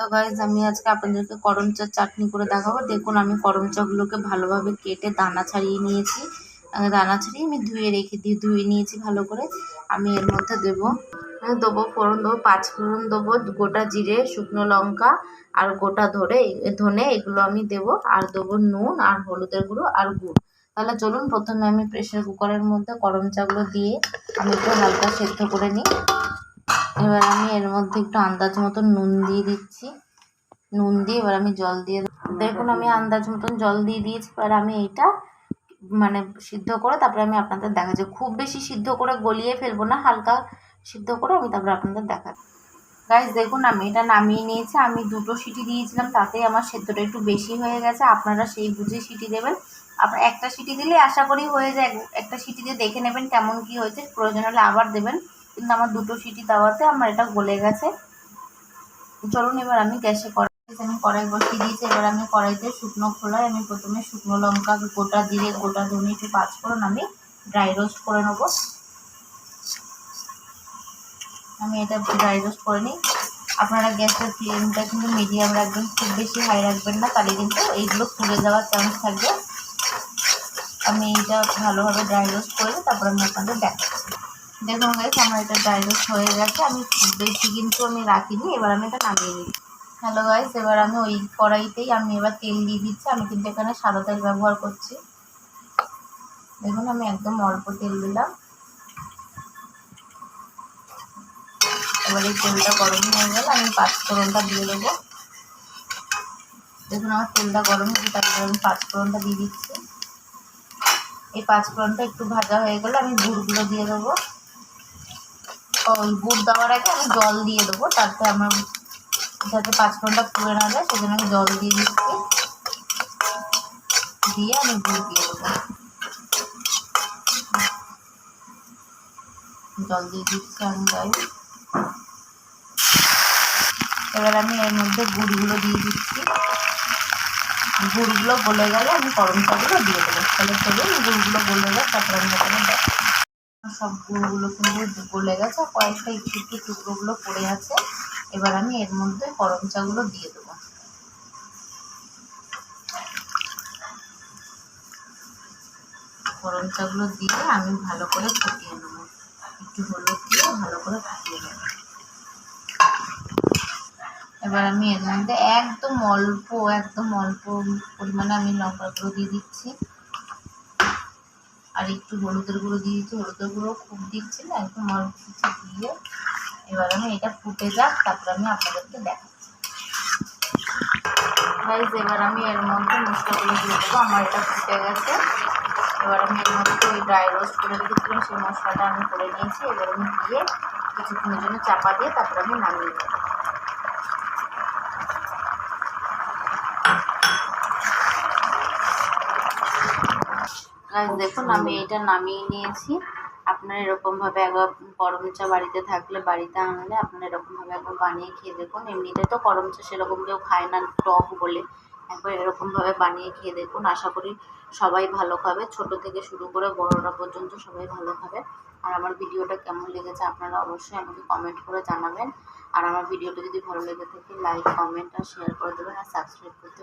তো গাইজ আমি আজকে আপনাদেরকে করম চার চাটনি করে দেখাবো। দেখুন আমি করম চাগুলোকে ভালোভাবে কেটে দানা ছাড়িয়ে নিয়েছি। দানা ছাড়িয়ে আমি ধুয়ে নিয়েছি ভালো করে। আমি এর মধ্যে দেবো ফোড়ন দেবো, 5 ফোড়ন দেবো, গোটা জিরে, শুকনো লঙ্কা আর গোটা ধনে এগুলো আমি দেবো। আর দেবো নুন আর হলুদের গুঁড়ো আর গুড়। তাহলে চলুন প্রথমে আমি প্রেসার কুকারের মধ্যে করম চাগুলো দিয়ে আমি একটু হালকা সেদ্ধ করে নিই। এবার আমি এর মধ্যে একটু আন্দাজ মতন নুন দিয়ে দিচ্ছি। নুন দিয়ে এবার আমি জল দিয়ে দেখুন আমি আন্দাজ মতন জল দিয়ে দিয়েছি। এবার আমি এইটা সিদ্ধ করে তারপরে আমি আপনাদের দেখাচ্ছি। খুব বেশি সিদ্ধ করে গলিয়ে ফেলবো না, হালকা সিদ্ধ করে আমি তারপরে আপনাদের দেখাচ্ছি। গাইজ দেখুন আমি এটা নামিয়ে নিয়েছি। আমি 2টো সিটি দিয়েছিলাম, তাতেই আমার সেদ্ধটা একটু বেশি হয়ে গেছে। আপনারা সেই বুঝে সিটি দেবেন। আপনার একটা সিটি দিলে আশা করি হয়ে যায়। একটা সিটি দিয়ে দেখে নেবেন কেমন কি হয়েছে, প্রয়োজন হলে আবার দেবেন। কিন্তু আমার 2টো সিটি দেওয়াতে আমার এটা গলে গেছে। চলুন এবার আমি গ্যাসে কড়াই বসিয়ে দিয়েছি। এবার আমি কড়াইতে শুকনো খোলায় আমি প্রথমে শুকনো লঙ্কা, গোটা জিরে, গোটা ধনে, একটু 5 ফোড়ন আমি ড্রাই রোস্ট করে নেবো। আমি এটা ড্রাই রোস্ট করে নিই। আপনারা গ্যাসের ফ্লেমটা কিন্তু মিডিয়াম রাখবেন, খুব বেশি হাই রাখবেন না, তাহলে কিন্তু এইগুলো পুড়ে যাওয়ার চান্স থাকবে। আমি এইটা ভালোভাবে ড্রাই রোস্ট করে তারপরে আমি আপনাদের দেখাচ্ছি। দেখুন গাইস আমার এটা ড্রাই রোস্ট হয়ে গেছে। আমি খুব বেশি কিন্তু আমি রাখিনি। এবার আমি এটা নামিয়ে নিই। হ্যালো গাইস, এবার আমি ওই কড়াইতেই আমি এবার তেল দিয়ে দিচ্ছি। আমি কিন্তু এখানে সাদা তেল ব্যবহার করছি। দেখুন আমি একদম অল্প তেল দিলাম। এবার এই তেলটা গরম হয়ে গেলে আমি 5 ফোড়নটা দিয়ে দেবো। দেখুন আমার তেলটা গরম হয়েছে, তারপরে আমি 5 ফোড়নটা দিয়ে দিচ্ছি। এই 5 ফোড়নটা একটু ভাজা হয়ে গেলে আমি গুড়গুলো দিয়ে দেবো। ওই গুড় দেওয়ার আগে আমি জল দিয়ে দেবো, তাতে আমার যাতে 5 ফোড়নটা পুড়ে না যায় সেজন্য আমি জল দিয়ে দিচ্ছি। দিয়ে আমি গুড় দিয়ে দেবো। জল দিয়ে দিচ্ছি আমি গাইস। এবার আমি এর মধ্যে গুড়গুলো দিয়ে দিচ্ছি। গুড়গুলো গলে গেলে আমি করম চাগুলো দিয়ে দেবো। তাহলে চলুন গুড়গুলো গলে গেলে তারপরে আমি এখানে দেবো। সব গুঁড়োগুলো কিন্তু গলে গেছে, কয়েকটা একটু একটু টুকরোগুলো পড়ে আছে। এবার আমি এর মধ্যে করম চাগুলো দিয়ে দেবো। করম চাগুলো দিয়ে আমি ভালো করে ফুটিয়ে নেব। একটু হলুদ দিয়ে ভালো করে ফুটিয়ে নেব। এবার আমি এর মধ্যে একদম অল্প পরিমাণে আমি লঙ্কার গুঁড়ো দিয়ে দিচ্ছি। আর একটু হলুদের গুঁড়ো দিয়ে দিচ্ছি। হলুদের গুঁড়ো খুব দিচ্ছি না, একদম অল্প কিছু দিয়ে এবার আমি এটা ফুটে যাক, তারপরে আমি আপনাদেরকে দেখাচ্ছি। গাইস এবার আমি এর মধ্যে মশলাগুলো দিয়ে দেবো। আমার এটা ফুটে গেছে। এবার আমি এর মধ্যে ওই ড্রাই রোস্ট করে রেখেছিলাম সেই মশলাটা আমি করে নিয়েছি। এবার আমি দিয়ে কিছুক্ষণের জন্য চাপা দিয়ে তারপরে আমি নামিয়ে দেবো। দেখুন আমি এটা নামিয়ে নিয়েছি। আপনারা এরকমভাবে একবার করম চা বাড়িতে থাকলে, বাড়িতে আনলে আপনারা এরকমভাবে একবার বানিয়ে খেয়ে দেখুন। এমনিতে তো করম চা সেরকম কেউ খায় না টক বলে, একবার এরকমভাবে বানিয়ে খেয়ে দেখুন। আশা করি সবাই ভালো খাবে, ছোট থেকে শুরু করে বড়রা পর্যন্ত সবাই ভালো খাবে। আর আমার ভিডিওটা কেমন লেগেছে আপনারা অবশ্যই আমাকে কমেন্ট করে জানাবেন। আর আমার ভিডিওটা যদি ভালো লেগে থাকে লাইক, কমেন্ট আর শেয়ার করে দেবেন আর সাবস্ক্রাইব করতে